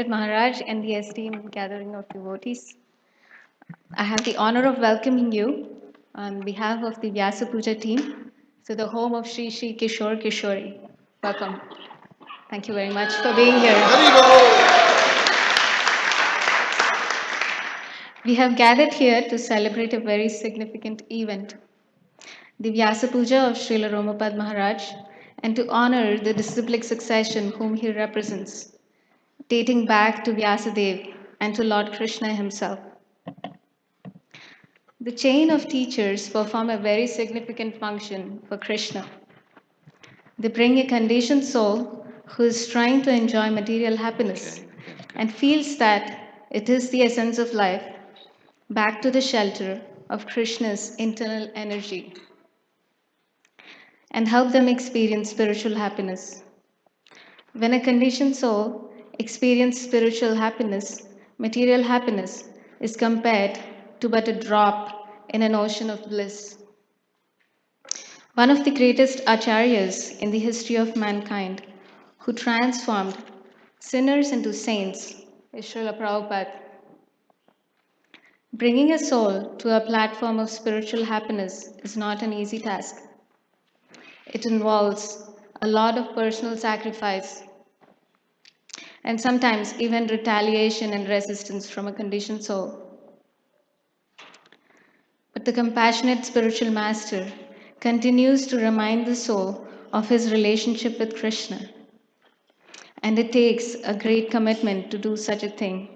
Maharaj and the esteemed gathering of devotees, I have the honor of welcoming you on behalf of the Vyasa Puja team to the home of Sri Sri Kishore Kishori. Welcome. Thank you very much for being here. We have gathered here to celebrate a very significant event, the Vyasa Puja of Srila Romapad Maharaj, and to honor the disciplic succession whom he represents, dating back to Vyasadeva and to Lord Krishna himself. The chain of teachers perform a very significant function for Krishna. They bring a conditioned soul who is trying to enjoy material happiness and feels that it is the essence of life back to the shelter of Krishna's internal energy and help them experience spiritual happiness. When a conditioned soul experiences spiritual happiness, material happiness is compared to but a drop in an ocean of bliss. One of the greatest acharyas in the history of mankind who transformed sinners into saints is Srila Prabhupada. Bringing a soul to a platform of spiritual happiness is not an easy task. It involves a lot of personal sacrifice and sometimes even retaliation and resistance from a conditioned soul. But the compassionate spiritual master continues to remind the soul of his relationship with Krishna. And it takes a great commitment to do such a thing.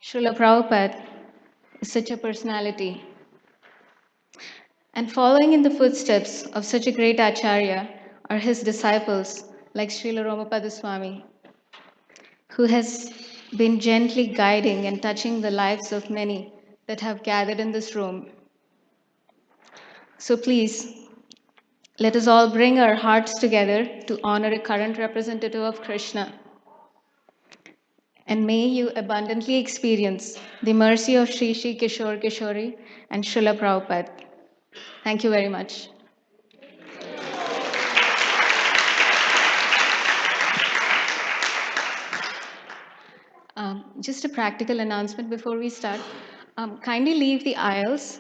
Srila Prabhupada is such a personality. And following in the footsteps of such a great acharya are his disciples like Srila Romapada Swami, who has been gently guiding and touching the lives of many that have gathered in this room. So please, let us all bring our hearts together to honor a current representative of Krishna. And may you abundantly experience the mercy of Sri Sri Kishore Kishori and Srila Prabhupada. Thank you very much. Just a practical announcement before we start. Kindly leave the aisles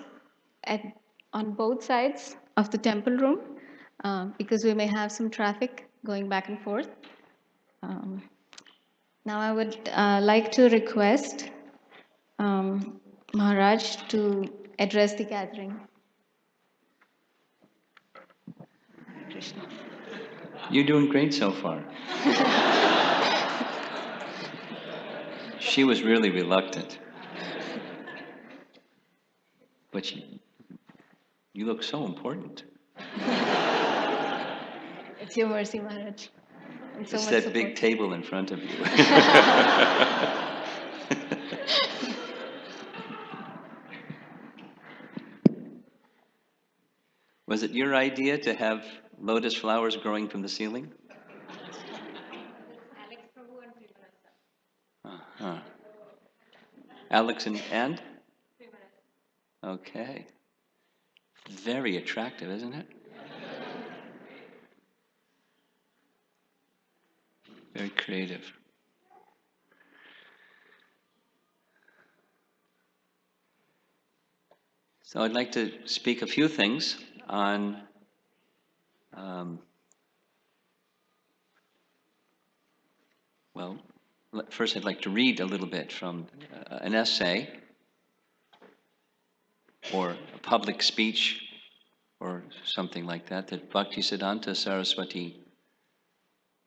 on both sides of the temple room because we may have some traffic going back and forth. Now I would like to request Maharaj to address the gathering. Krishna. You're doing great so far. She was really reluctant. But you look so important. It's your mercy, Maharaj. And so It's much that support. big table in front of you. Was it your idea to have lotus flowers growing from the ceiling? Uh-huh. Alex and? Okay. Very attractive, isn't it? Very creative. So I'd like to speak a few things on well, first I'd like to read a little bit from an essay or a public speech or something like that Bhaktisiddhanta Saraswati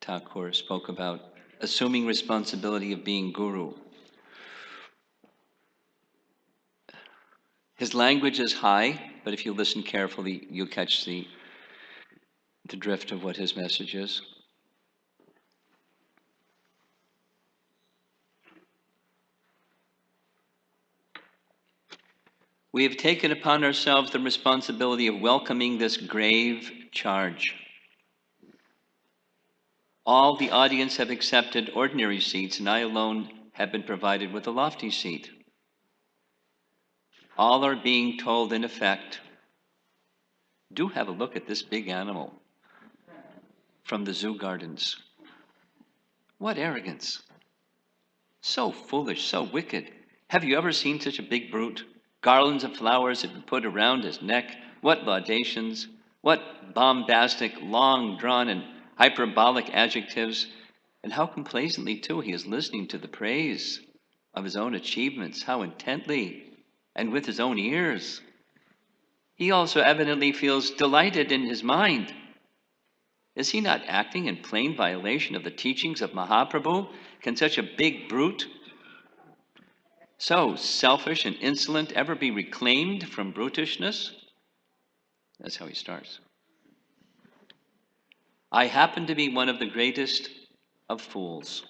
Thakur spoke about assuming responsibility of being guru. His language is high, but if you listen carefully, you'll catch the drift of what his message is. We have taken upon ourselves the responsibility of welcoming this grave charge. All the audience have accepted ordinary seats, and I alone have been provided with a lofty seat. All are being told, in effect, do have a look at this big animal from the zoo gardens. What arrogance. So foolish, so wicked. Have you ever seen such a big brute? Garlands of flowers had been put around his neck. What laudations, what bombastic, long drawn, and hyperbolic adjectives. And how complacently, too, he is listening to the praise of his own achievements, how intently, and with his own ears. He also evidently feels delighted in his mind. Is he not acting in plain violation of the teachings of Mahaprabhu? Can such a big brute, so selfish and insolent, ever be reclaimed from brutishness? That's how he starts. I happen to be one of the greatest of fools.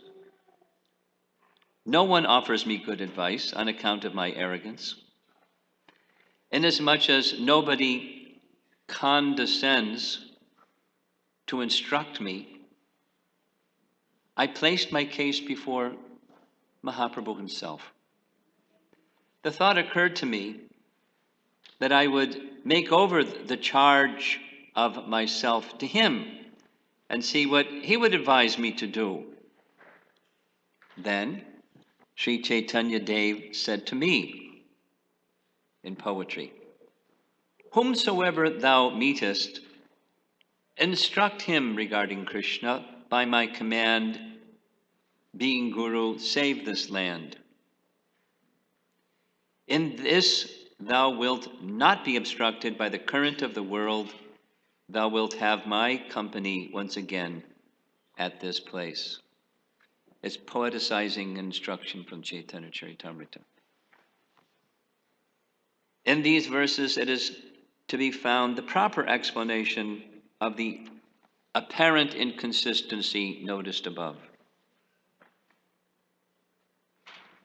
No one offers me good advice on account of my arrogance. Inasmuch as nobody condescends to instruct me, I placed my case before Mahaprabhu himself. The thought occurred to me that I would make over the charge of myself to him and see what he would advise me to do. Then Sri Chaitanya Dev said to me in poetry, whomsoever thou meetest, instruct him regarding Krishna by my command, being Guru, save this land. In this thou wilt not be obstructed by the current of the world. Thou wilt have my company once again at this place. It's poeticizing instruction from Chaitanya Charitamrita. In these verses, it is to be found the proper explanation of the apparent inconsistency noticed above.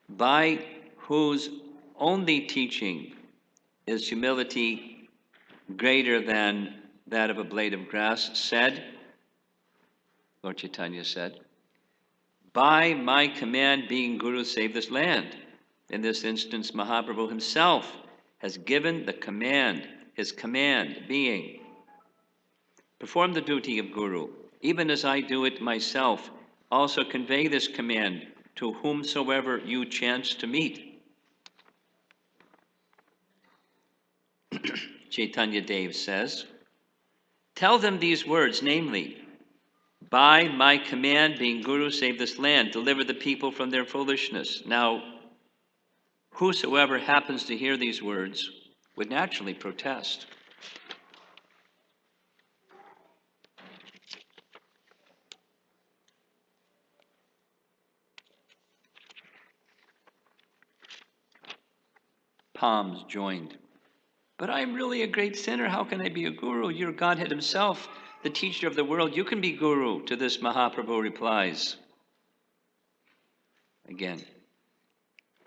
By whose only teaching is humility greater than that of a blade of grass, said, Lord Chaitanya said, by my command, being Guru, save this land. In this instance, Mahaprabhu himself has given the command, his command being, perform the duty of Guru, even as I do it myself. Also convey this command to whomsoever you chance to meet. Chaitanya Dev says, tell them these words, namely, by my command, being Guru, save this land, deliver the people from their foolishness. Now, whosoever happens to hear these words would naturally protest. Palms joined. But I'm really a great sinner. How can I be a guru? You're Godhead himself, the teacher of the world. You can be guru. To this, Mahaprabhu replies, again,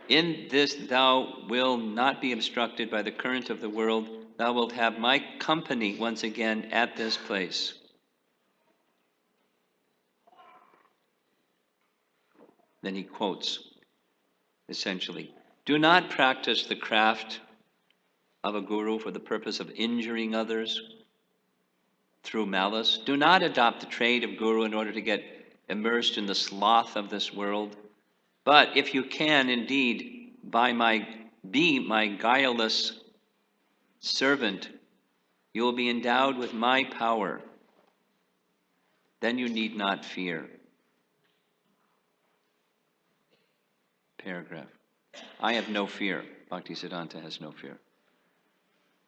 in this thou wilt not be obstructed by the current of the world. Thou wilt have my company once again at this place. Then he quotes, essentially, do not practice the craft of a guru for the purpose of injuring others through malice. Do not adopt the trade of guru in order to get immersed in the sloth of this world. But if you can indeed be my guileless servant, you will be endowed with my power. Then you need not fear. Paragraph. I have no fear. Bhaktisiddhanta has no fear.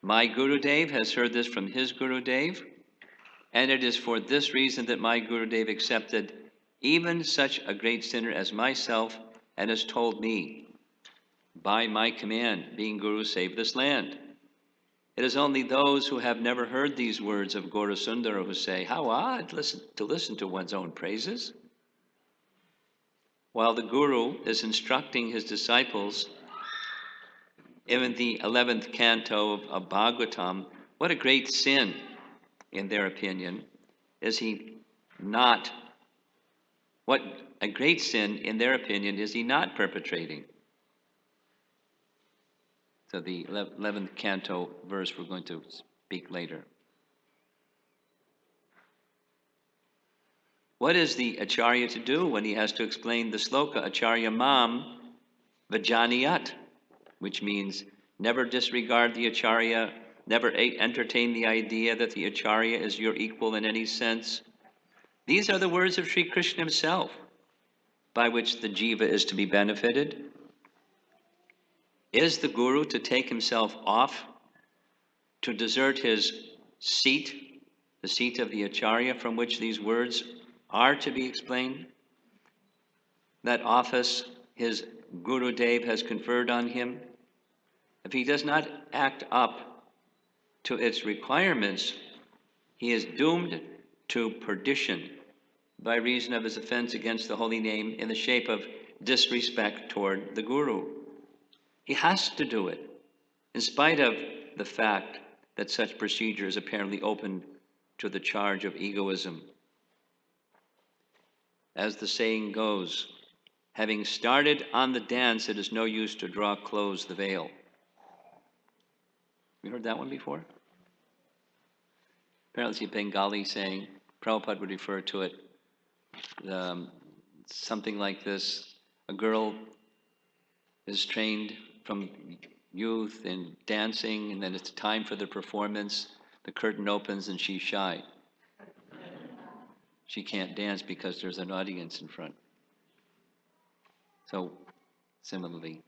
My Gurudev has heard this from his Gurudev, and it is for this reason that my Gurudev accepted even such a great sinner as myself and has told me, by my command, being Guru, save this land. It is only those who have never heard these words of Gaurasundara who say, how odd to listen to one's own praises. While the Guru is instructing his disciples in the 11th canto of Bhagavatam, what a great sin, in their opinion, is he not, what a great sin, in their opinion, is he not perpetrating? So the 11th canto verse we're going to speak later. What is the Acharya to do when he has to explain the sloka, Acharya Mam Vajaniyat, which means never disregard the Acharya, never entertain the idea that the Acharya is your equal in any sense. These are the words of Sri Krishna himself, by which the jiva is to be benefited. Is the guru to take himself off, to desert his seat, the seat of the Acharya from which these words are to be explained? That office his Guru Dev has conferred on him, if he does not act up to its requirements, he is doomed to perdition by reason of his offense against the holy name in the shape of disrespect toward the Guru. He has to do it, in spite of the fact that such procedure is apparently open to the charge of egoism. As the saying goes, having started on the dance, it is no use to draw close the veil. You heard that one before? Apparently, it's a Bengali saying. Prabhupada would refer to it something like this: a girl is trained from youth in dancing, and then it's time for the performance. The curtain opens, and she's shy. She can't dance because there's an audience in front. So, similarly,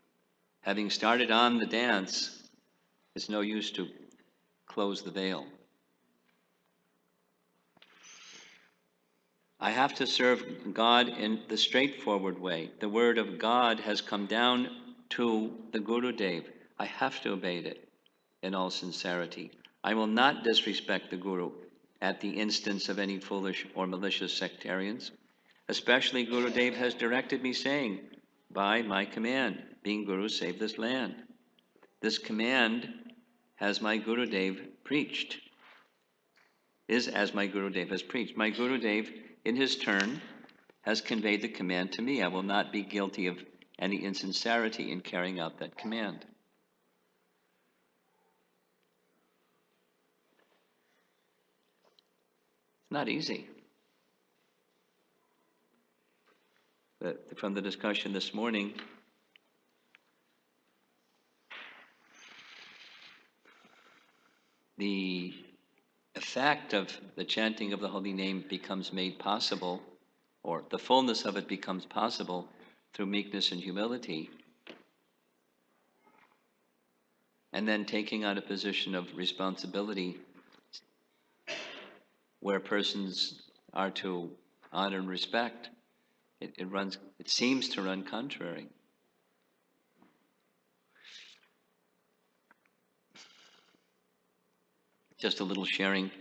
having started on the dance, it's no use to close the veil. I have to serve God in the straightforward way. The word of God has come down to the Guru Dev. I have to obey it in all sincerity. I will not disrespect the Guru at the instance of any foolish or malicious sectarians. Especially Guru Dev has directed me, saying, by my command, being Guru, save this land. This command has my Guru Dev preached, is as my Guru Dev has preached. My Guru Dev, in his turn, has conveyed the command to me. I will not be guilty of any insincerity in carrying out that command. It's not easy. But from the discussion this morning, the effect of the chanting of the holy name becomes made possible, or the fullness of it becomes possible through meekness and humility, and then taking on a position of responsibility where persons are to honor and respect. It seems to run contrary. Just a little sharing.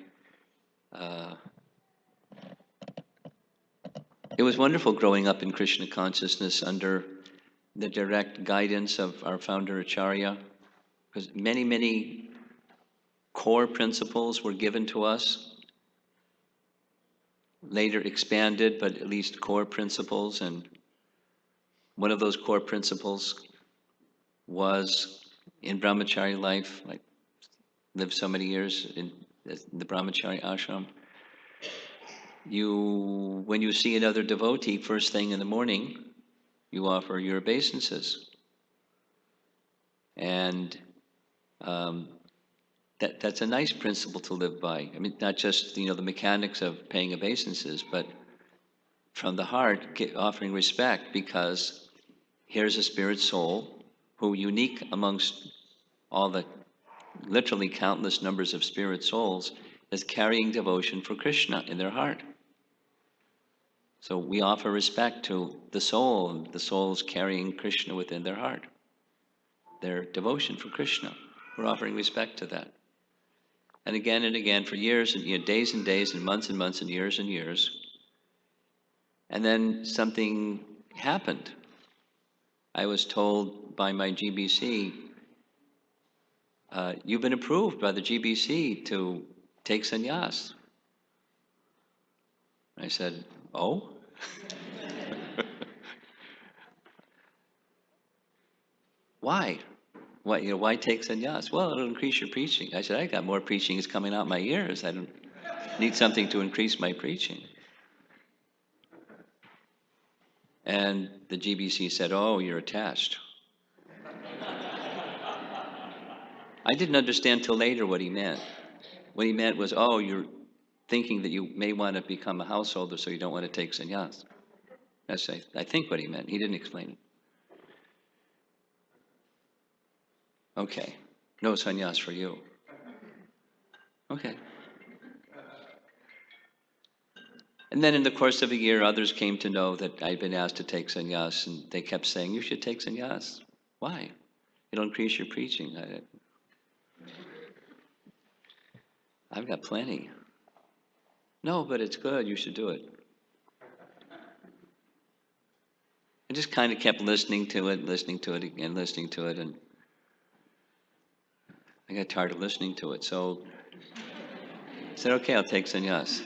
It was wonderful growing up in Krishna consciousness under the direct guidance of our founder Acharya, because many, many core principles were given to us, later expanded, but at least core principles. And one of those core principles was in brahmachari life. I lived so many years in the brahmachari ashram. When you see another devotee, first thing in the morning, you offer your obeisances. And that's a nice principle to live by. I mean, not just the mechanics of paying obeisances, but from the heart, offering respect, because here's a spirit soul who, unique amongst all the literally countless numbers of spirit souls, is carrying devotion for Krishna in their heart. So we offer respect to the soul, and the soul's carrying Krishna within their heart. Their devotion for Krishna, we're offering respect to that. And again, for years, and days and days, and months and years and years. And then something happened. I was told by my GBC, you've been approved by the GBC to take sannyas. I said, oh? Why? Why take sannyas? Well, it'll increase your preaching. I said, I got more preaching is coming out my ears. I don't need something to increase my preaching. And the GBC said, "Oh, you're attached." I didn't understand till later what he meant. What he meant was, "Oh, you're thinking that you may want to become a householder, so you don't want to take sannyas." That's, I think, what he meant. He didn't explain it. Okay, no sannyas for you. Okay. And then in the course of a year, others came to know that I'd been asked to take sannyas, and they kept saying, "You should take sannyas." Why? It'll increase your preaching. I've got plenty. No, but it's good. You should do it. I just kind of kept listening to it, again, listening to it, and I got tired of listening to it. So I said, "Okay, I'll take sannyas."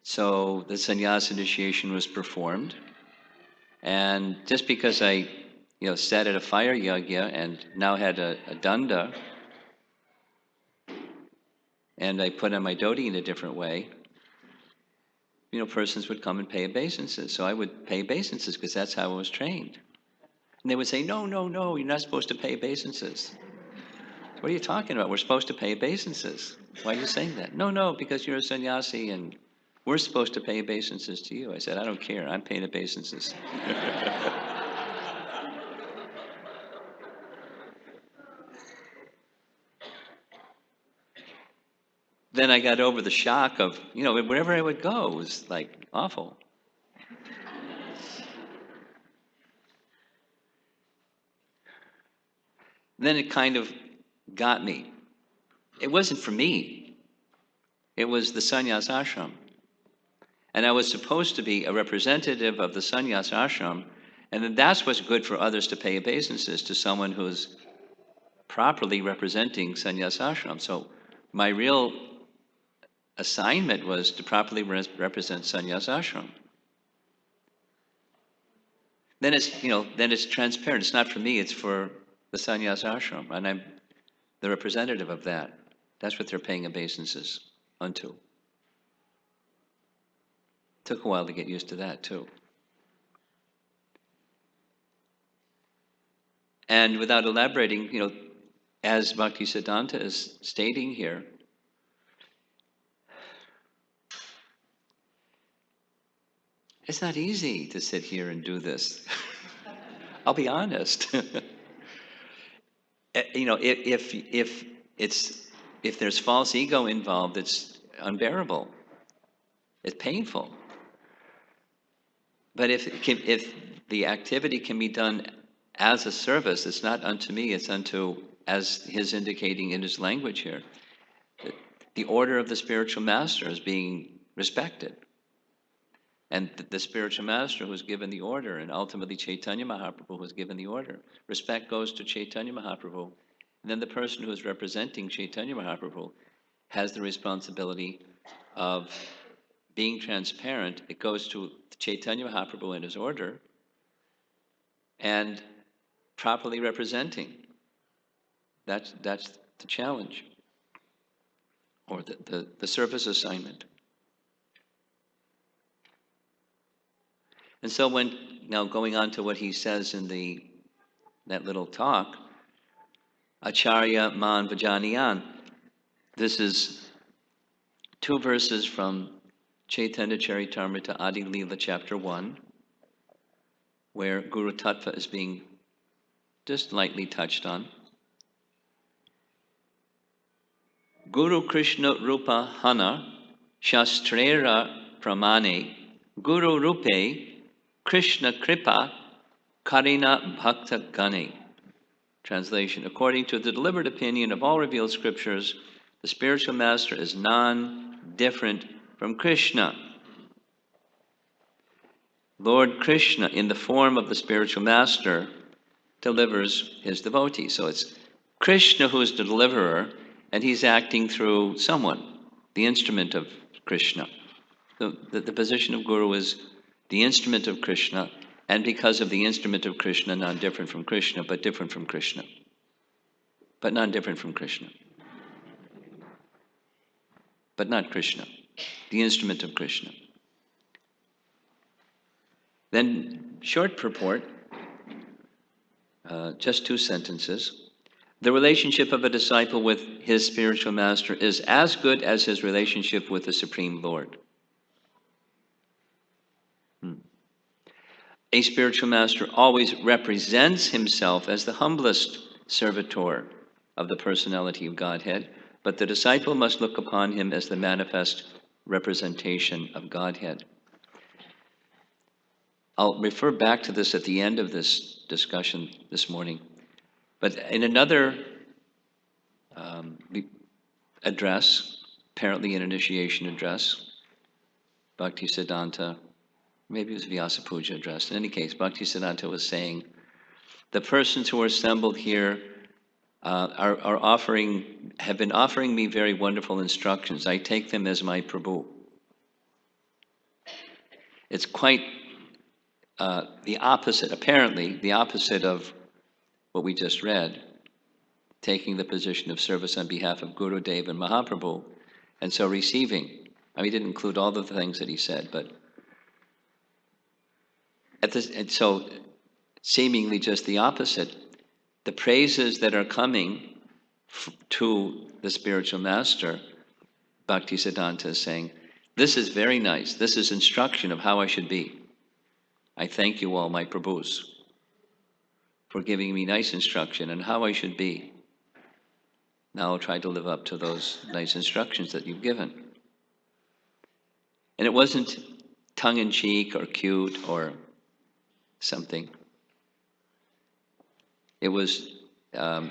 So the sannyas initiation was performed, and just because I, sat at a fire yagya and now had a danda, and I put on my dhoti in a different way, persons would come and pay obeisances. So I would pay obeisances because that's how I was trained. And they would say, "No, no, no, you're not supposed to pay obeisances." "What are you talking about? We're supposed to pay obeisances." "Why are you saying that?" "No, no, because you're a sannyasi and we're supposed to pay obeisances to you." I said, "I don't care. I'm paying obeisances." Then I got over the shock of, wherever I would go, it was like awful. Then it kind of got me. It wasn't for me. It was the sannyas ashram. And I was supposed to be a representative of the sannyas ashram, and then that's what's good for others to pay obeisances to someone who's properly representing sannyas ashram. So my real assignment was to properly represent sannyas ashram. Then it's transparent. It's not for me, it's for the sannyas ashram, and I'm the representative of that. That's what they're paying obeisances unto. Took a while to get used to that too. And without elaborating, as Bhaktisiddhanta is stating here, it's not easy to sit here and do this. I'll be honest. If there's false ego involved, it's unbearable. It's painful. But if the activity can be done as a service, it's not unto me, it's unto, as his indicating in his language here, the order of the spiritual master is being respected. And the spiritual master who was given the order, and ultimately Chaitanya Mahaprabhu was given the order. Respect goes to Chaitanya Mahaprabhu. And then the person who is representing Chaitanya Mahaprabhu has the responsibility of being transparent. It goes to Chaitanya Mahaprabhu and his order, and properly representing. That's the challenge, or the service assignment. And so now going on to what he says in that little talk, Acharya Man Vajaniyan. This is 2 verses from Chaitanya Charitamrita Adi Leela chapter 1, where Guru Tattva is being just lightly touched on. Guru Krishna Rupa Hana Shastrera Pramane Guru Rupe Krishna Kripa Karina Bhakta Gane. Translation: according to the delivered opinion of all revealed scriptures, the spiritual master is non-different from Krishna. Lord Krishna, in the form of the spiritual master, delivers his devotees. So it's Krishna who is the deliverer, and he's acting through someone, the instrument of Krishna. The position of Guru is the instrument of Krishna, and because of the instrument of Krishna, non-different from Krishna, but different from Krishna. But non-different from Krishna. But not Krishna. The instrument of Krishna. Then, short purport, just 2 sentences. The relationship of a disciple with his spiritual master is as good as his relationship with the Supreme Lord. A spiritual master always represents himself as the humblest servitor of the personality of Godhead, but the disciple must look upon him as the manifest representation of Godhead. I'll refer back to this at the end of this discussion this morning. But in another address, apparently an initiation address, Bhaktisiddhanta, maybe it was Vyasa Puja Address. In any case, Bhaktisiddhanta was saying, the persons who are assembled here have been offering me very wonderful instructions. I take them as my Prabhu. It's quite the opposite, apparently, the opposite of what we just read, taking the position of service on behalf of Guru Dev and Mahaprabhu, and so receiving. I mean, he didn't include all the things that he said, but and so seemingly just the opposite. The praises that are coming to the spiritual master, Bhaktisiddhanta is saying, this is very nice. This is instruction of how I should be. I thank you all, my Prabhus, for giving me nice instruction on how I should be. Now I'll try to live up to those nice instructions that you've given. And it wasn't tongue-in-cheek or cute or something. It was at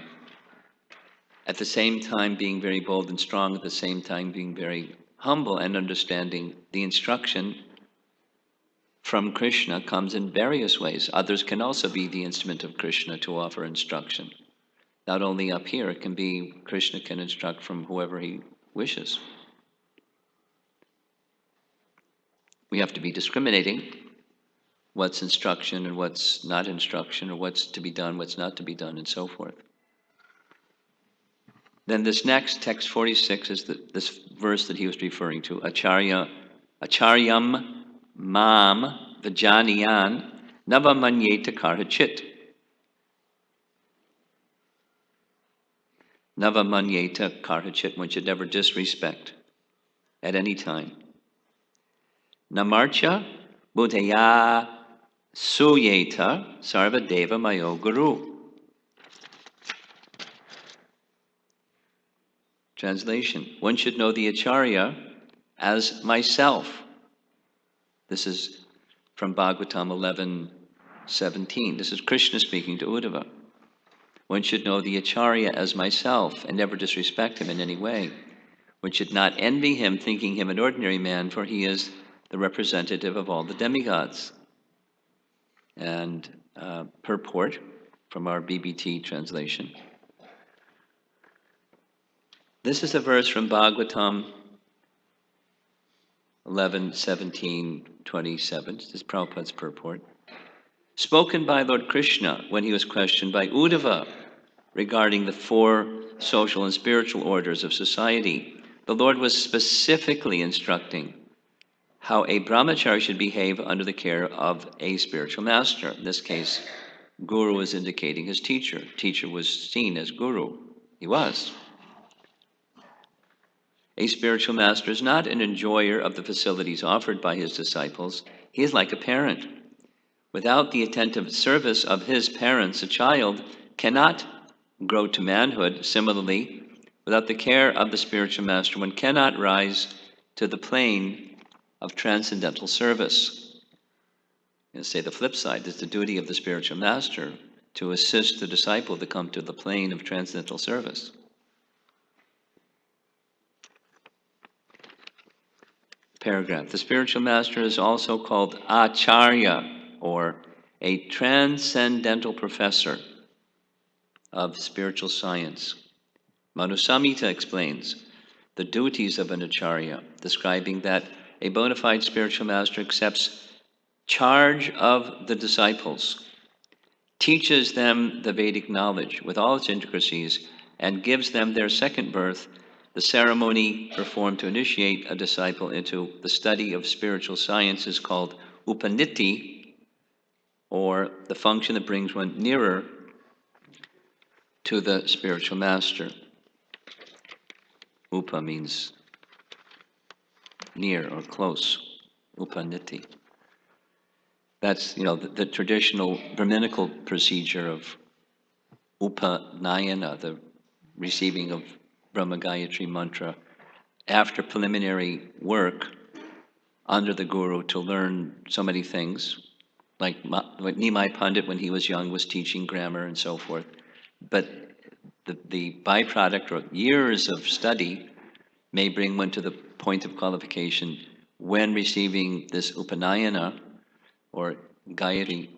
the same time being very bold and strong, at the same time being very humble and understanding the instruction from Krishna comes in various ways. Others can also be the instrument of Krishna to offer instruction. Not only up here, it can be Krishna can instruct from whoever he wishes. We have to be discriminating what's instruction and what's not instruction, or what's to be done, what's not to be done, and so forth. Then this next, text 46, is this verse that he was referring to, Acharyam mam vijaniyan navamanyeta karhachit. Navamanyeta karhachit, one should never disrespect at any time. Namarcha buddhaya suyeta sarvadeva mayo guru. Translation, one should know the Acharya as myself. This is from Bhagavatam 11:17. This is Krishna speaking to Uddhava. One should know the Acharya as myself and never disrespect him in any way. One should not envy him, thinking him an ordinary man, for he is the representative of all the demigods. And purport from our BBT translation. This is a verse from Bhagavatam 11:17-27. This is Prabhupada's purport. Spoken by Lord Krishna when he was questioned by Uddhava regarding the 4 social and spiritual orders of society. The Lord was specifically instructing how a brahmachari should behave under the care of a spiritual master. In this case, Guru is indicating his teacher. Teacher was seen as Guru. He was. A spiritual master is not an enjoyer of the facilities offered by his disciples. He is like a parent. Without the attentive service of his parents, a child cannot grow to manhood. Similarly, without the care of the spiritual master, one cannot rise to the plane of transcendental service. And say the flip side is the duty of the spiritual master to assist the disciple to come to the plane of transcendental service. Paragraph. The spiritual master is also called Acharya, or a transcendental professor of spiritual science. Manusamhita explains the duties of an Acharya, describing that a bona fide spiritual master accepts charge of the disciples, teaches them the Vedic knowledge with all its intricacies, and gives them their second birth. The ceremony performed to initiate a disciple into the study of spiritual science is called Upaniti, or the function that brings one nearer to the spiritual master. Upa means near or close, upaniti. That's, the traditional Brahminical procedure of upanayana, the receiving of Brahma Gayatri mantra, after preliminary work under the Guru to learn so many things, like Nimai Pandit when he was young was teaching grammar and so forth. But the byproduct or years of study may bring one to the point of qualification when receiving this upanayana or Gayatri,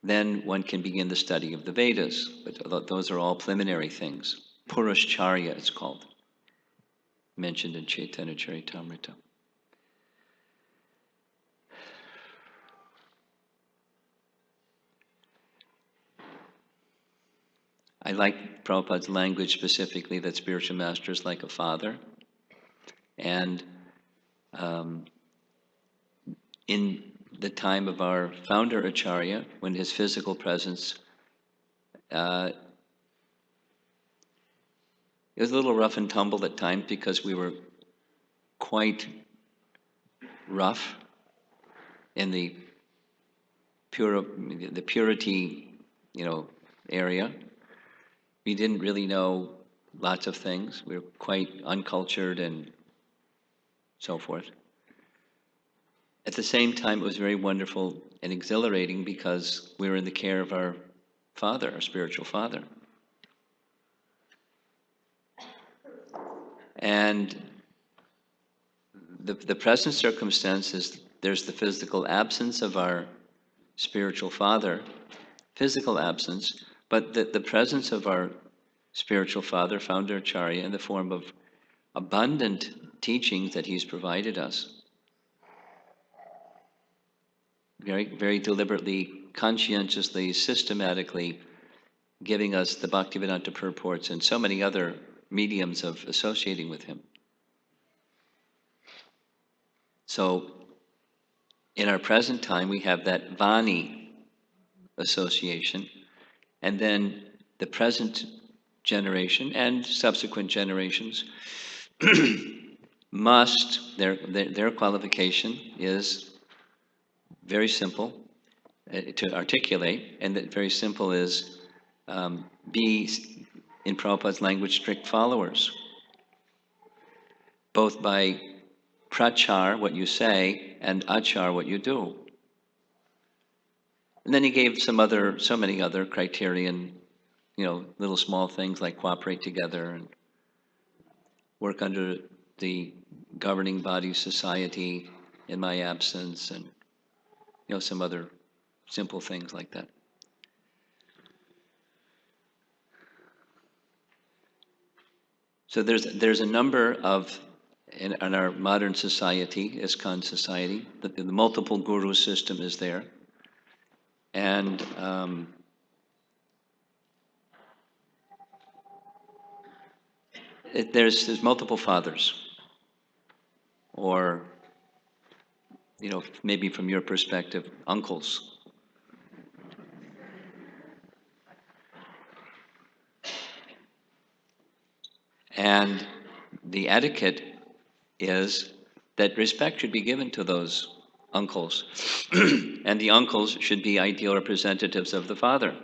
then one can begin the study of the Vedas. But those are all preliminary things. Purushcharya, it's called, mentioned in Chaitanya Charitamrita. I like Prabhupada's language specifically that spiritual master is like a father. And in the time of our founder Acharya, when his physical presence, it was a little rough and tumble at times because we were quite rough in the purity, area. We didn't really know lots of things. We were quite uncultured and so forth. At the same time, it was very wonderful and exhilarating because we were in the care of our father, our spiritual father. And the present circumstance is there's the physical absence of our spiritual father, physical absence, but the presence of our spiritual father, founder Acharya, in the form of abundant teachings that he's provided us. Very, very deliberately, conscientiously, systematically giving us the Bhaktivedanta purports and so many other mediums of associating with him. So, in our present time, we have that Vani association, and then the present generation and subsequent generations must, their qualification is very simple to articulate, and that very simple is be, in Prabhupada's language, strict followers, both by prachar, what you say, and achar, what you do. And then he gave so many other criterion, little small things like cooperate together and work under the governing body society in my absence, and some other simple things like that. So there's a number of, in our modern society, ISKCON society, the multiple guru system is there. And there's multiple fathers, or maybe from your perspective, uncles. And the etiquette is that respect should be given to those uncles. And the uncles should be ideal representatives of the father,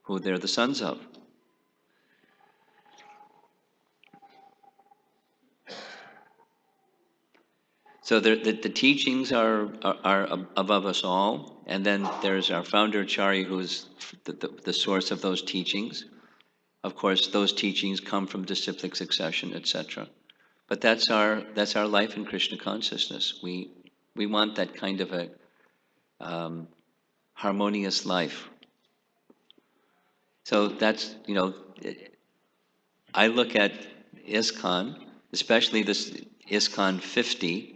who they're the sons of. So the teachings are above us all, and then there's our founder Acharya, who's the source of those teachings. Of course, those teachings come from disciplic succession, etc. But that's our life in Krishna consciousness. We want that kind of a harmonious life. So that's, I look at ISKCON, especially this ISKCON 50.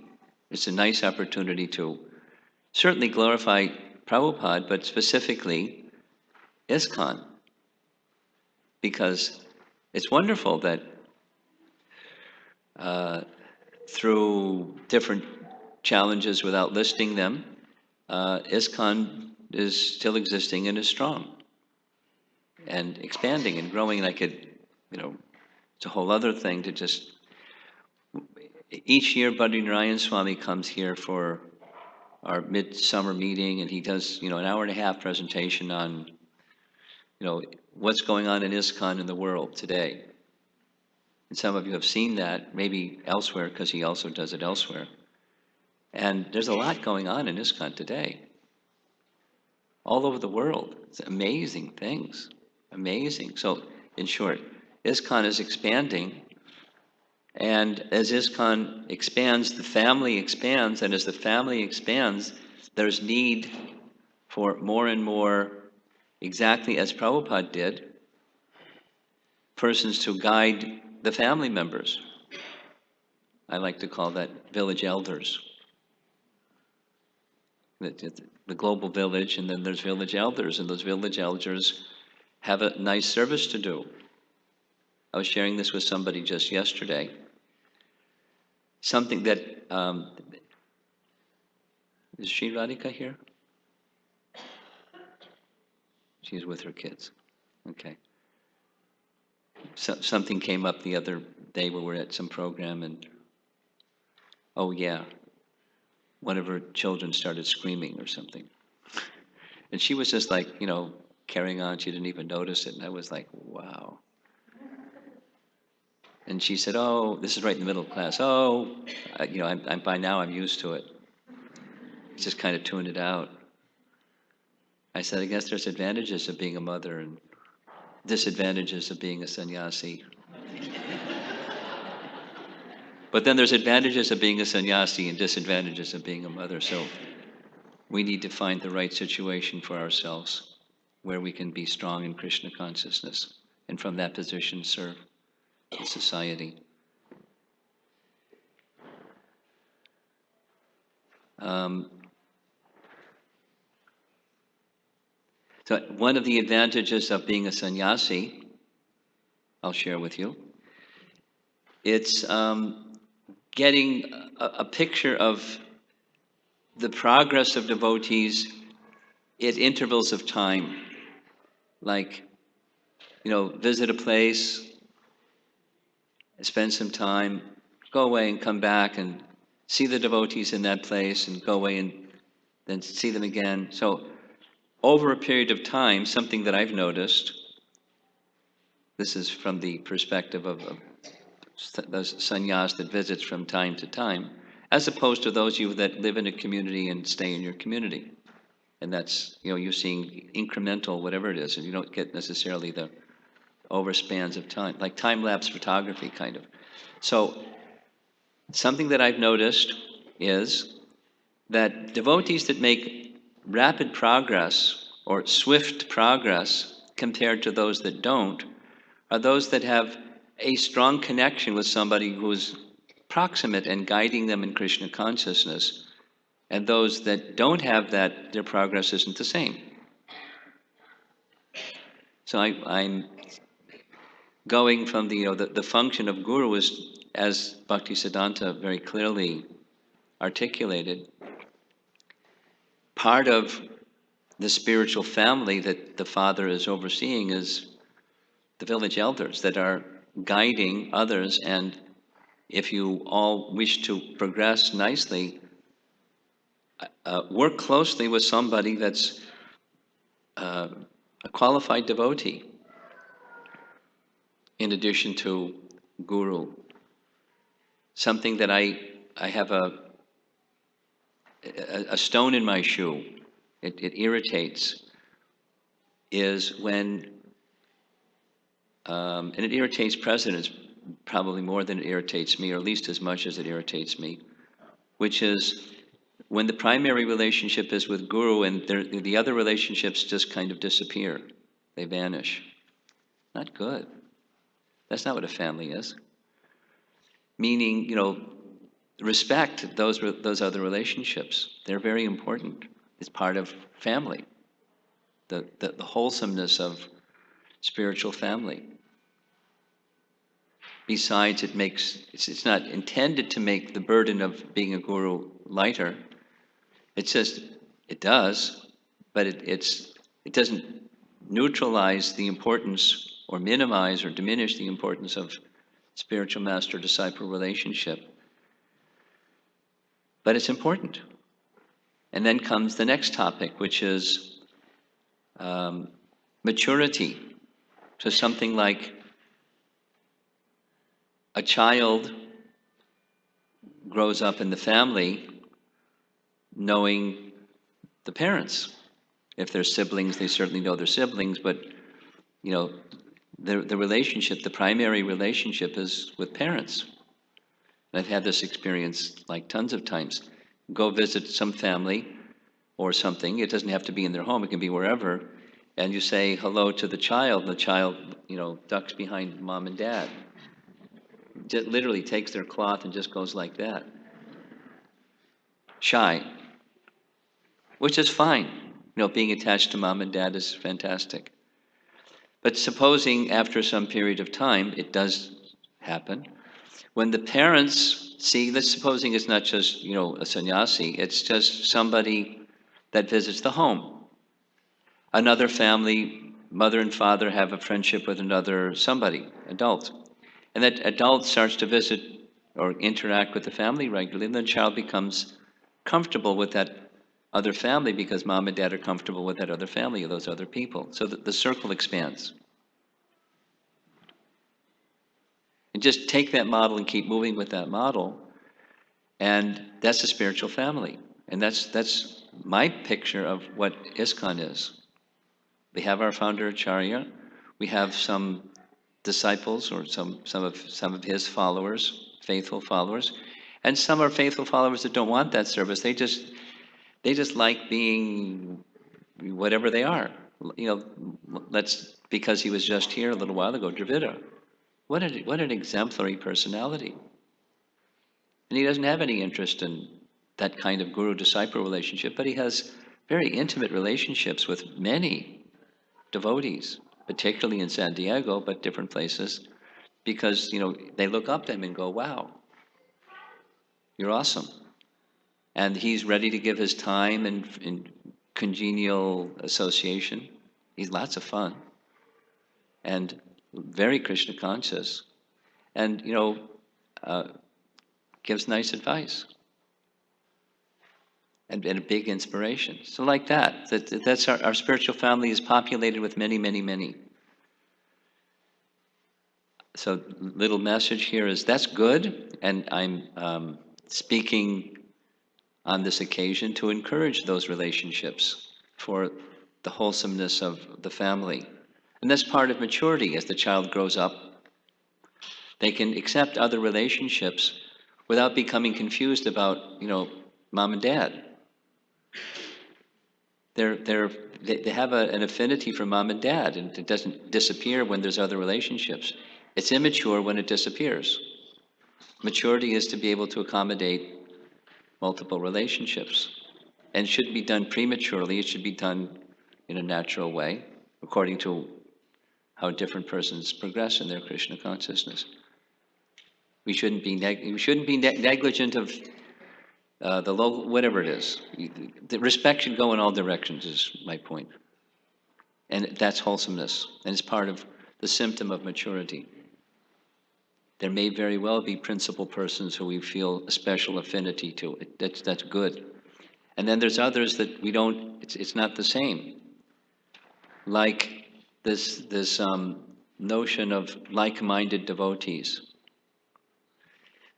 It's a nice opportunity to certainly glorify Prabhupada, but specifically ISKCON, because it's wonderful that through different challenges, without listing them, ISKCON is still existing and is strong and expanding and growing. And I could, it's a whole other thing to just, each year Bhadri Narayan Swami comes here for our midsummer meeting, and he does, an hour and a half presentation on, what's going on in ISKCON in the world today. And some of you have seen that, maybe elsewhere, because he also does it elsewhere. And there's a lot going on in ISKCON today, all over the world. It's amazing things, amazing. So, in short, ISKCON is expanding, and as ISKCON expands, the family expands, and as the family expands, there's need for more and more, exactly as Prabhupada did, persons to guide the family members. I like to call that village elders. The global village, and then there's village elders, and those village elders have a nice service to do. I was sharing this with somebody just yesterday. Something that, is Sri Radhika here? She's with her kids. Okay. Something came up the other day when we were at some program, and oh yeah, one of her children started screaming or something. And she was just like, carrying on. She didn't even notice it. And I was like, wow. And she said, oh, this is right in the middle of class. Oh, I'm by now I'm used to it. Just kind of tuned it out. I said, I guess there's advantages of being a mother and disadvantages of being a sannyasi. But then there's advantages of being a sannyasi and disadvantages of being a mother. So we need to find the right situation for ourselves where we can be strong in Krishna consciousness and from that position serve the society. So one of the advantages of being a sannyasi, I'll share with you, it's getting a picture of the progress of devotees at intervals of time. Like, visit a place, spend some time, go away and come back and see the devotees in that place and go away and then see them again. So over a period of time, something that I've noticed, this is from the perspective of the sannyas that visits from time to time, as opposed to those of you that live in a community and stay in your community. And that's, you're seeing incremental, whatever it is, and you don't get necessarily the overspans of time, like time-lapse photography kind of. So something that I've noticed is that devotees that make rapid progress or swift progress compared to those that don't are those that have a strong connection with somebody who's proximate and guiding them in Krishna consciousness, and those that don't have that, their progress isn't the same. So I'm going from the function of guru is, as Bhaktisiddhanta very clearly articulated, part of the spiritual family that the father is overseeing is the village elders that are guiding others. And if you all wish to progress nicely, work closely with somebody that's a qualified devotee, in addition to guru. Something that I have a stone in my shoe, it irritates, is when, and it irritates presidents probably more than it irritates me, or at least as much as it irritates me, which is when the primary relationship is with guru and the other relationships just kind of disappear, they vanish. Not good. That's not what a family is. Meaning, respect those other relationships. They're very important. It's part of family. The wholesomeness of spiritual family. Besides, it's not intended to make the burden of being a guru lighter. It's just, it does, but it doesn't neutralize the importance or minimize or diminish the importance of spiritual master-disciple relationship. But it's important. And then comes the next topic, which is maturity. So something like a child grows up in the family knowing the parents. If they're siblings, they certainly know their siblings, but you know, the relationship, the primary relationship is with parents. And I've had this experience like tons of times. Go visit some family or something. It doesn't have to be in their home, it can be wherever. And you say hello to the child, and the child, ducks behind mom and dad. Just literally takes their cloth and just goes like that. Shy, which is fine. Being attached to mom and dad is fantastic. But supposing after some period of time, it does happen, when the parents see, let's supposing it's not just, a sannyasi, it's just somebody that visits the home. Another family, mother and father have a friendship with another somebody, adult. And that adult starts to visit or interact with the family regularly, and the child becomes comfortable with that other family because mom and dad are comfortable with that other family or those other people. So the circle expands. And just take that model and keep moving with that model, and that's a spiritual family. And that's my picture of what ISKCON is. We have our founder Acharya, we have some disciples or some of his followers, faithful followers, and some are faithful followers that don't want that service. They just like being whatever they are. Let's, because he was just here a little while ago, Dravida. What an exemplary personality. And he doesn't have any interest in that kind of guru-disciple relationship, but he has very intimate relationships with many devotees, particularly in San Diego, but different places, because they look up to him and go, wow, you're awesome. And he's ready to give his time in congenial association. He's lots of fun and very Krishna conscious, and gives nice advice and a big inspiration. So like that's our spiritual family is populated with many, many, many. So little message here is that's good, and I'm speaking on this occasion to encourage those relationships for the wholesomeness of the family. And that's part of maturity. As the child grows up, they can accept other relationships without becoming confused about, mom and dad. They have an affinity for mom and dad, and it doesn't disappear when there's other relationships. It's immature when it disappears. Maturity is to be able to accommodate multiple relationships, and shouldn't be done prematurely. It should be done in a natural way, according to how different persons progress in their Krishna consciousness. We shouldn't be negligent of the local, whatever it is. The respect should go in all directions, is my point. And that's wholesomeness, and it's part of the symptom of maturity. There may very well be principal persons who we feel a special affinity to. That's good. And then there's others that we don't, it's not the same. Like this notion of like-minded devotees.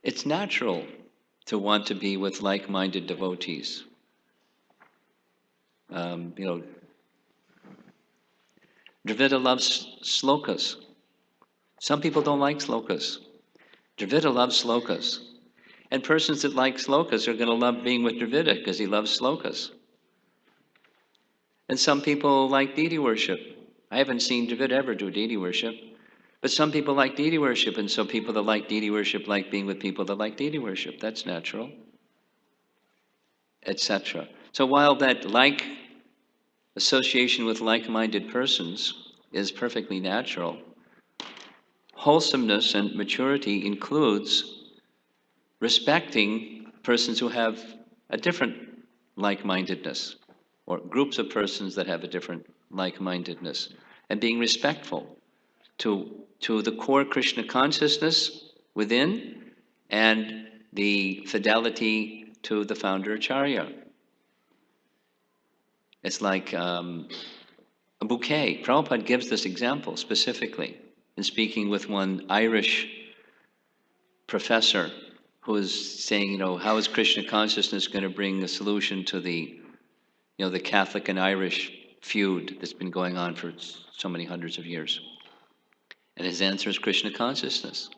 It's natural to want to be with like-minded devotees. Dravida loves slokas. Some people don't like slokas. Dravida loves slokas. And persons that like slokas are going to love being with Dravida because he loves slokas. And some people like deity worship. I haven't seen Dravida ever do deity worship. But some people like deity worship, and so people that like deity worship like being with people that like deity worship. That's natural, etc. So while that like association with like-minded persons is perfectly natural, wholesomeness and maturity includes respecting persons who have a different like-mindedness. or groups of persons that have a different like-mindedness, and being respectful to the core Krishna consciousness within and the fidelity to the founder Acharya. It's like a bouquet. Prabhupada gives this example specifically in speaking with one Irish professor who is saying, how is Krishna consciousness going to bring a solution to the Catholic and Irish feud that's been going on for so many hundreds of years? And his answer is Krishna consciousness.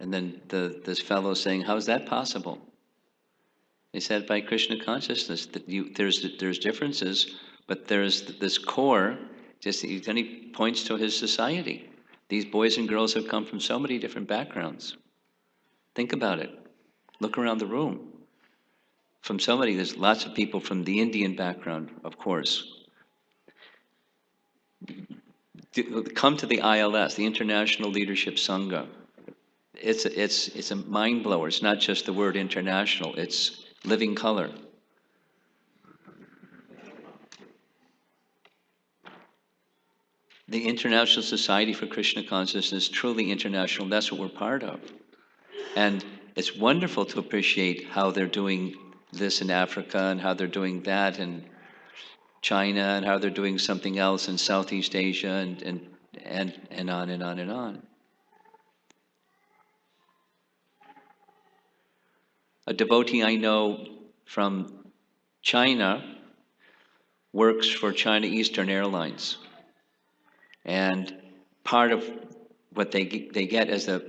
And then this fellow is saying, how is that possible? He said, by Krishna consciousness, that there's differences, but there's this core. Then he points to his society. These boys and girls have come from so many different backgrounds. Think about it. Look around the room. There's lots of people from the Indian background, of course. Come to the ILS, the International Leadership Sangha. It's a mind blower. It's not just the word international. It's living color. The International Society for Krishna Consciousness is truly international. That's what we're part of. And it's wonderful to appreciate how they're doing this in Africa and how they're doing that in China and how they're doing something else in Southeast Asia and on and on and on. A devotee I know from China works for China Eastern Airlines. And part of what they get as a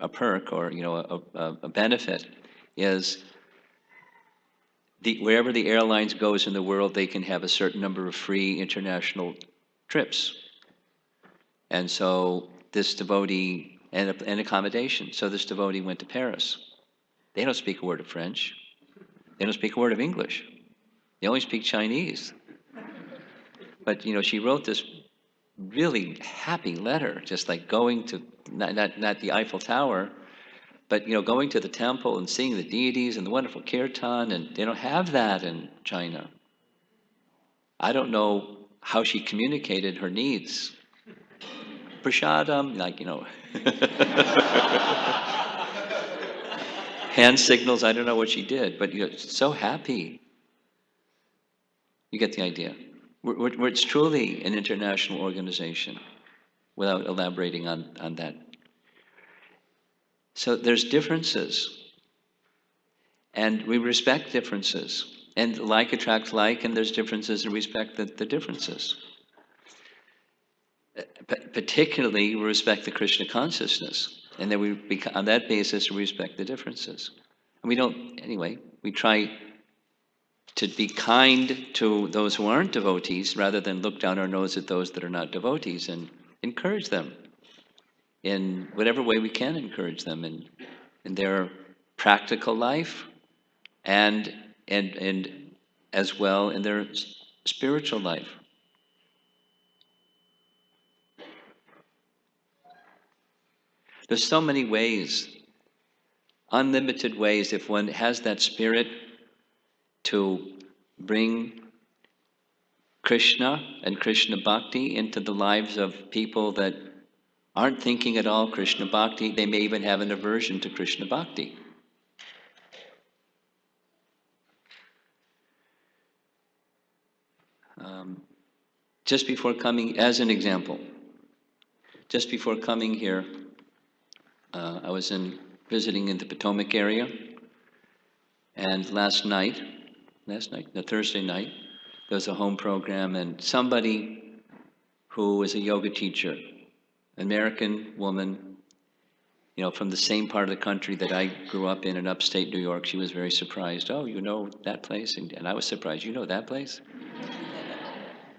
perk or a benefit is wherever the airlines goes in the world, they can have a certain number of free international trips. And so this devotee and accommodation. So this devotee went to Paris. They don't speak a word of French. They don't speak a word of English. They only speak Chinese. But she wrote this really happy letter, just like going to not the Eiffel Tower, but going to the temple and seeing the deities and the wonderful kirtan, and they don't have that in China. I don't know how she communicated her needs. Prashadam, hand signals. I don't know what she did, but so happy. You get the idea. It's truly an international organization, without elaborating on that. So there's differences, and we respect differences, and like attracts like, and there's differences, and respect the differences. Particularly, we respect the Krishna consciousness, and then on that basis, we respect the differences. And we try to be kind to those who aren't devotees rather than look down our nose at those that are not devotees, and encourage them in whatever way we can, encourage them in their practical life and as well in their spiritual life. There's so many ways, unlimited ways, if one has that spirit to bring Krishna and Krishna Bhakti into the lives of people that aren't thinking at all Krishna Bhakti. They may even have an aversion to Krishna Bhakti. Just before coming, as an example, just before coming here, I was visiting in the Potomac area, and Thursday night, there was a home program, and somebody who is a yoga teacher, American woman, from the same part of the country that I grew up in upstate New York, she was very surprised. Oh, you know that place? And I was surprised. You know that place?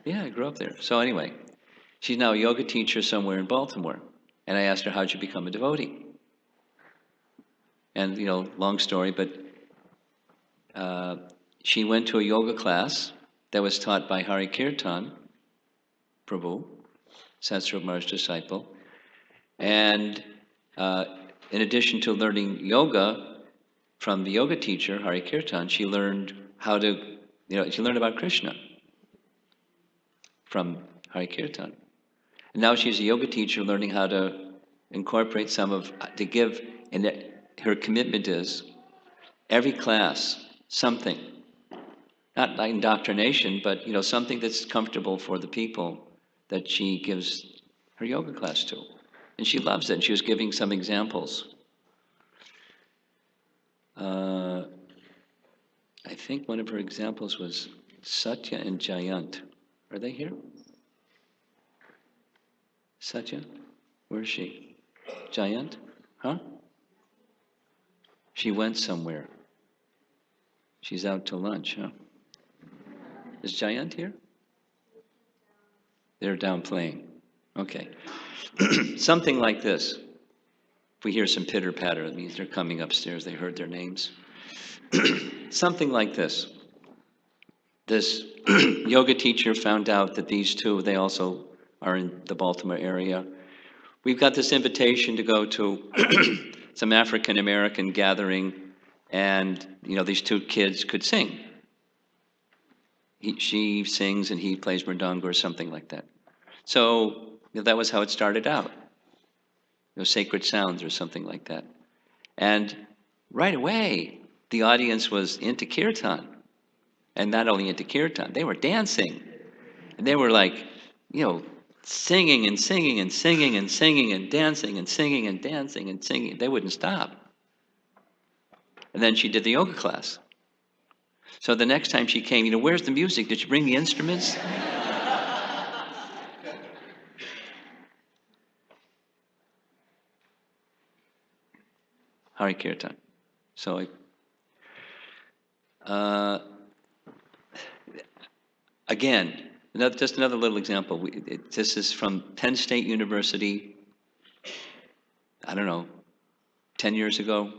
Yeah, I grew up there. So anyway, she's now a yoga teacher somewhere in Baltimore. And I asked her, how'd you become a devotee? And, long story, but she went to a yoga class that was taught by Hari Kirtan Prabhu, Satsrup Maharaj's disciple. And in addition to learning yoga from the yoga teacher, Hari Kirtan, she learned how to She learned about Krishna from Hari Kirtan. And now she's a yoga teacher learning how to incorporate to give, and her commitment is every class, something, not like indoctrination, but something that's comfortable for the people that she gives her yoga class to. And she loves it. And she was giving some examples. I think one of her examples was Satya and Jayant. Are they here? Satya? Where is she? Jayant? Huh? She went somewhere. She's out to lunch, huh? Is Jayant here? They're down playing. Okay. Something like this. If we hear some pitter patter, it means they're coming upstairs. They heard their names. Something like this. This yoga teacher found out that these two, they also are in the Baltimore area. We've got this invitation to go to some African American gathering, and these two kids could sing. She sings and he plays mridanga or something like that. So that was how it started out. Sacred sounds or something like that. And right away, the audience was into kirtan. And not only into kirtan, they were dancing. And they were like, singing and singing and singing and singing and dancing and singing and dancing and singing. They wouldn't stop. And then she did the yoga class. So the next time she came, where's the music? Did you bring the instruments? Hari Kirtan. So, again, just another little example. This is from Penn State University, I don't know, 10 years ago.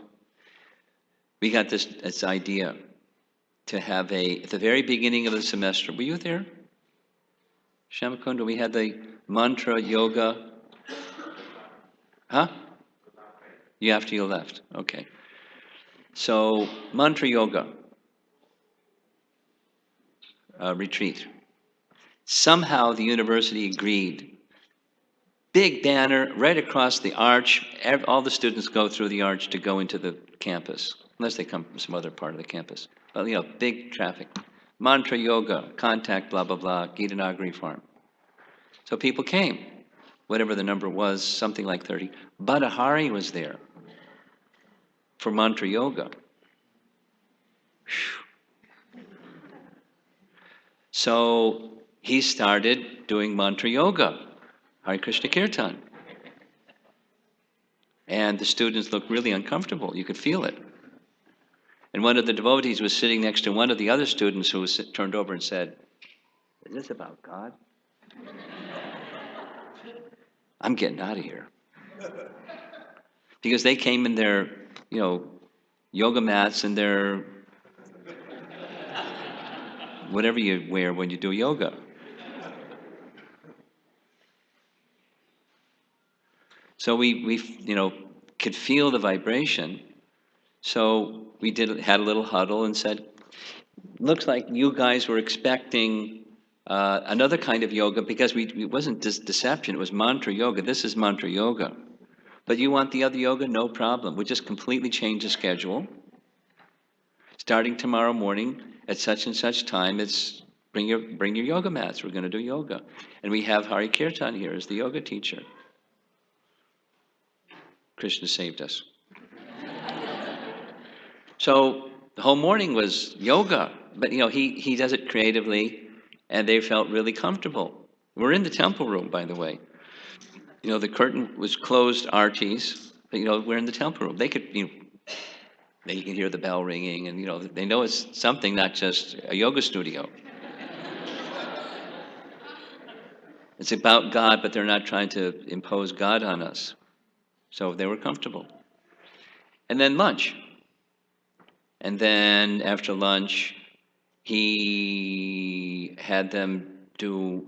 We got this idea to have at the very beginning of the semester, were you there? Shamakunda, we had the mantra yoga. Huh? You after you left, okay. So, mantra yoga retreat. Somehow the university agreed. Big banner right across the arch. All the students go through the arch to go into the campus, unless they come from some other part of the campus. But big traffic. Mantra yoga, contact, blah, blah, blah, Gita Nagari farm. So people came, whatever the number was, something like 30. Badahari was there for mantra yoga. Whew. So he started doing mantra yoga, Hare Krishna Kirtan. And the students looked really uncomfortable. You could feel it. And one of the devotees was sitting next to one of the other students who was turned over and said, "Is this about God? I'm getting out of here." Because they came in their, yoga mats and their whatever you wear when you do yoga. So we could feel the vibration. So we had a little huddle and said, "Looks like you guys were expecting another kind of yoga, because it wasn't deception. It was mantra yoga. This is mantra yoga. But you want the other yoga? No problem. We just completely change the schedule. Starting tomorrow morning at such and such time, it's bring your yoga mats. We're going to do yoga, and we have Hari Kirtan here as the yoga teacher." Krishna saved us. So the whole morning was yoga, but he does it creatively, and they felt really comfortable. We're in the temple room, by the way. The curtain was closed, artis, but we're in the temple room. They could, they can hear the bell ringing, and they know it's something, not just a yoga studio. It's about God, but they're not trying to impose God on us. So they were comfortable. And then lunch. And then after lunch, he had them do,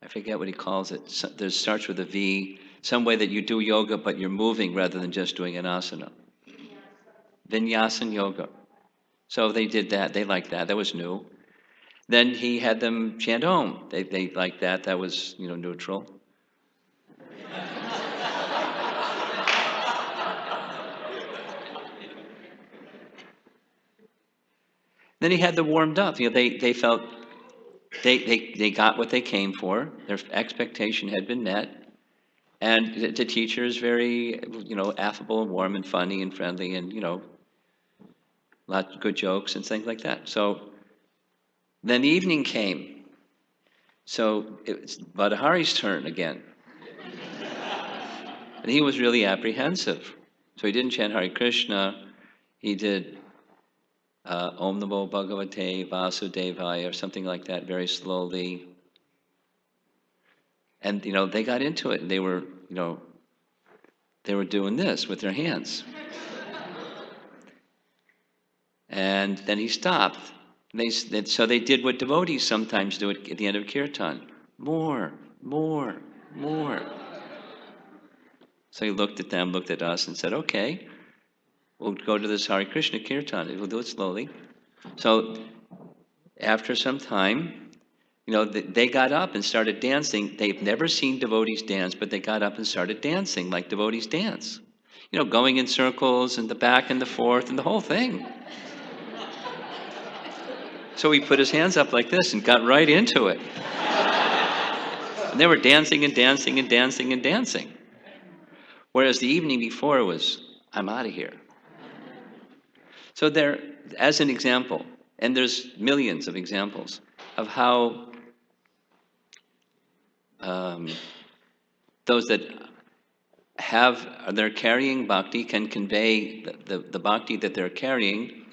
I forget what he calls it. It starts with a V, some way that you do yoga, but you're moving rather than just doing an asana. Vinyasa yoga. So they did that. They liked that. That was new. Then he had them chant Om. They liked that. That was, neutral. Then he had them warmed up. They felt they got what they came for. Their expectation had been met. And the teacher is very, affable and warm and funny and friendly and, lots of good jokes and things like that. So then the evening came. So it's Vadahari's turn again. And he was really apprehensive. So he didn't chant Hare Krishna. He did Om Namo Bhagavate Vasudevaya or something like that very slowly. And, they got into it and they were doing this with their hands. And then he stopped. So they did what devotees sometimes do at the end of kirtan. More, more, more. So he looked at them, looked at us, and said, okay, we'll go to this Hare Krishna kirtan. We'll do it slowly. So after some time, they got up and started dancing. They've never seen devotees dance, but they got up and started dancing like devotees dance. Going in circles and the back and the forth and the whole thing. So he put his hands up like this and got right into it. And they were dancing and dancing and dancing and dancing. Whereas the evening before was, I'm out of here. So there, as an example, and there's millions of examples of how those that they're carrying bhakti can convey the bhakti that they're carrying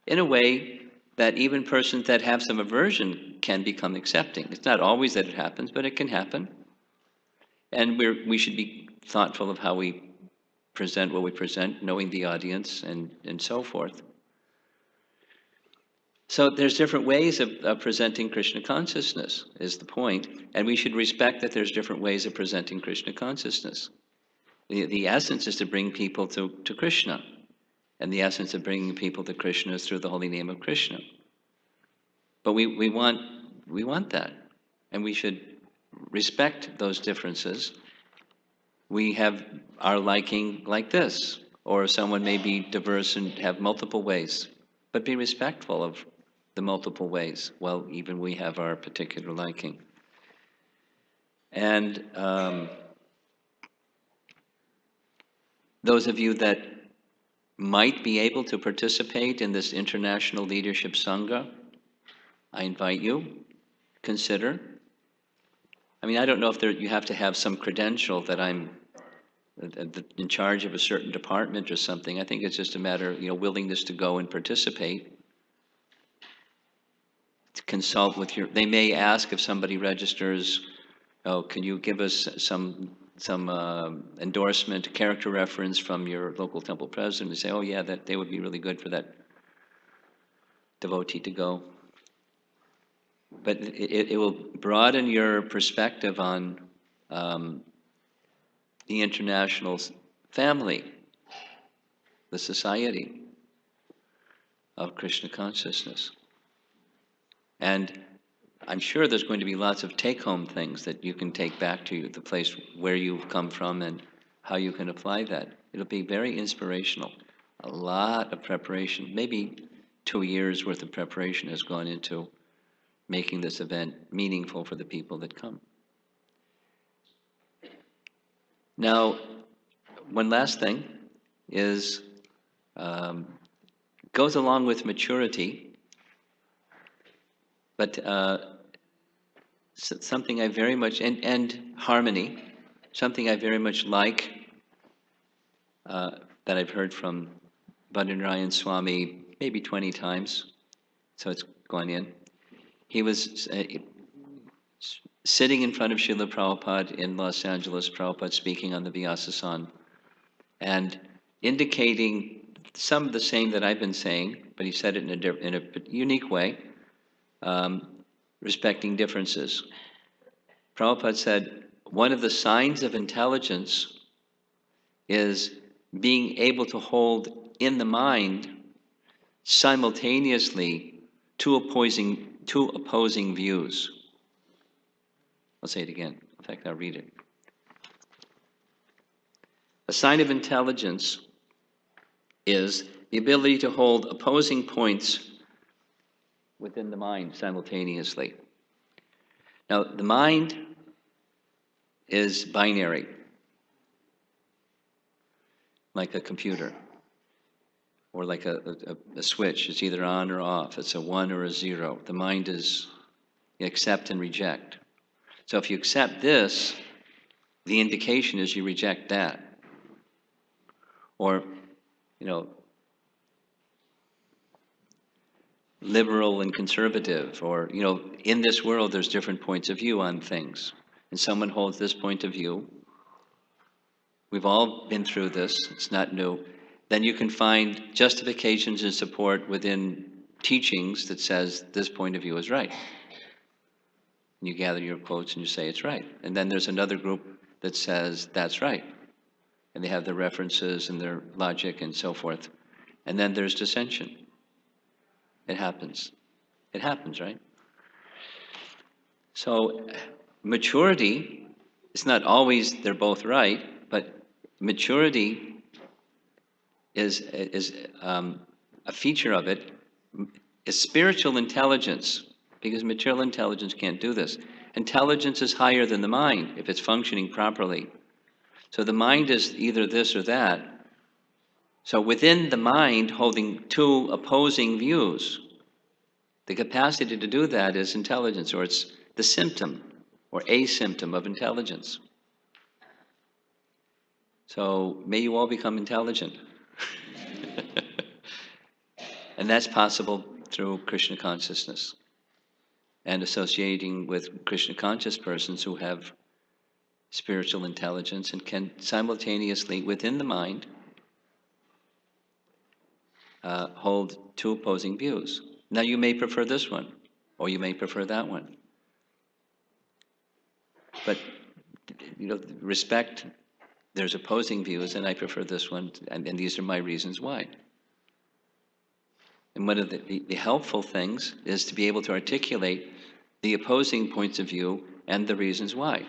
in a way that even persons that have some aversion can become accepting. It's not always that it happens, but it can happen. And we should be thoughtful of how we present what we present, knowing the audience and so forth. So there's different ways of presenting Krishna consciousness, is the point. And we should respect that there's different ways of presenting Krishna consciousness. The essence is to bring people to Krishna. And the essence of bringing people to Krishna is through the holy name of Krishna. But we want that. And we should respect those differences. We have our liking like this, or someone may be diverse and have multiple ways, but be respectful of the multiple ways. Well, even we have our particular liking. And those of you that might be able to participate in this International Leadership Sangha, I invite you, consider. I mean, I don't know if you have to have some credential that I'm in charge of a certain department or something. I think it's just a matter of, willingness to go and participate. To consult with they may ask if somebody registers, oh, can you give us some endorsement, character reference from your local temple president? And say, oh yeah, that they would be really good for that devotee to go. But it will broaden your perspective on the international family, the society of Krishna consciousness. And I'm sure there's going to be lots of take-home things that you can take back to the place where you've come from and how you can apply that. It'll be very inspirational. A lot of preparation, maybe 2 years worth of preparation has gone into making this event meaningful for the people that come. Now, one last thing is, goes along with maturity, but something I very much, and harmony, something I very much like, that I've heard from Bhadranayan Swami maybe 20 times, so it's gone in. He was sitting in front of Srila Prabhupada in Los Angeles, Prabhupada speaking on the Vyasa, and indicating some of the same that I've been saying, but he said it in a unique way, respecting differences. Prabhupada said, one of the signs of intelligence is being able to hold in the mind simultaneously two opposing views. I'll say it again. In fact, I'll read it. A sign of intelligence is the ability to hold opposing points within the mind simultaneously. Now, the mind is binary, like a computer, or like a switch. It's either on or off. It's a 1 or a 0. The mind is accept and reject. So if you accept this, the indication is you reject that. Or, liberal and conservative, or, in this world there's different points of view on things. And someone holds this point of view. We've all been through this, it's not new. Then you can find justifications and support within teachings that says this point of view is right. And you gather your quotes and you say it's right. And then there's another group that says that's right. And they have their references and their logic and so forth. And then there's dissension. It happens. It happens, right? So maturity, it's not always they're both right, but maturity is a feature of it, is spiritual intelligence, because material intelligence can't do this. Intelligence is higher than the mind if it's functioning properly. So the mind is either this or that. So within the mind holding two opposing views, the capacity to do that is intelligence, or it's the symptom or a symptom of intelligence. So may you all become intelligent. And that's possible through Krishna consciousness and associating with Krishna conscious persons who have spiritual intelligence and can simultaneously, within the mind, hold two opposing views. Now you may prefer this one, or you may prefer that one. But, respect, there's opposing views, and I prefer this one, and these are my reasons why. And one of the helpful things is to be able to articulate the opposing points of view and the reasons why.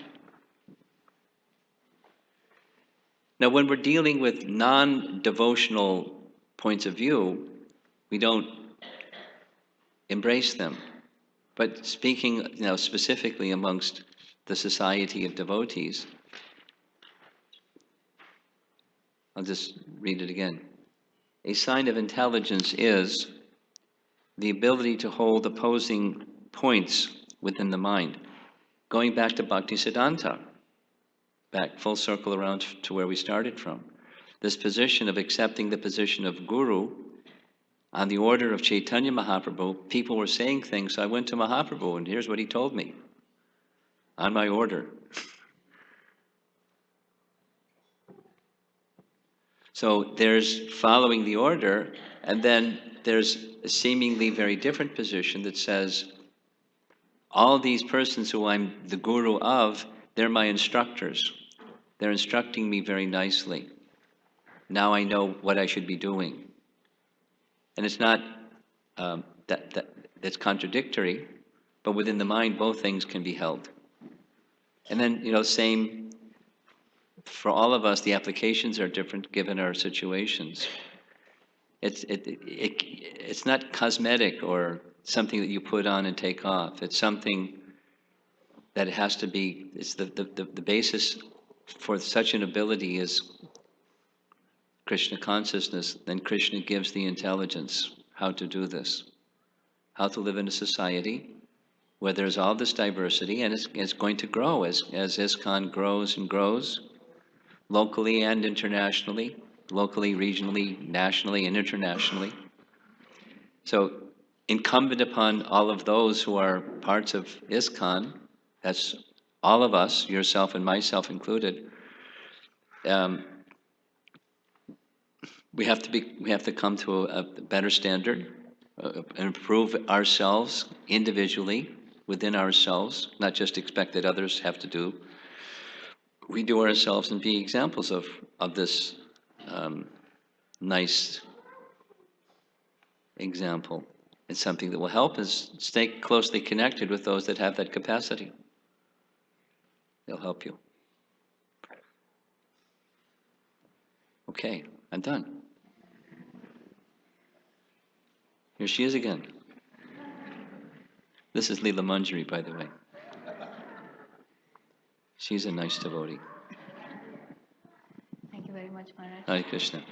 Now, when we're dealing with non-devotional points of view, we don't embrace them. But speaking, specifically amongst the society of devotees, I'll just read it again. A sign of intelligence is the ability to hold opposing points within the mind. Going back to Bhaktisiddhanta, back full circle around to where we started from. This position of accepting the position of Guru on the order of Chaitanya Mahaprabhu, people were saying things, so I went to Mahaprabhu and here's what he told me, on my order. So there's following the order, and then there's a seemingly very different position that says, all these persons who I'm the guru of, they're my instructors. They're instructing me very nicely. Now I know what I should be doing. And it's not that's contradictory, but within the mind, both things can be held. And then, same for all of us, the applications are different given our situations. It's not cosmetic or something that you put on and take off. It's something that it has to be, it's the basis for such an ability is Krishna consciousness. Then Krishna gives the intelligence how to do this, how to live in a society where there's all this diversity, and it's going to grow as ISKCON grows and grows, locally and internationally, locally, regionally, nationally, and internationally. So incumbent upon all of those who are parts of ISKCON, that's all of us, yourself and myself included, we have to come to a better standard, improve ourselves individually within ourselves, not just expect that others have to do. We do ourselves and be examples of this nice example. It's something that will help us stay closely connected with those that have that capacity. They'll help you. Okay, I'm done. Here she is again. This is Leela Manjari, by the way. She's a nice devotee. Thank you very much, Maharaj. Hare Krishna.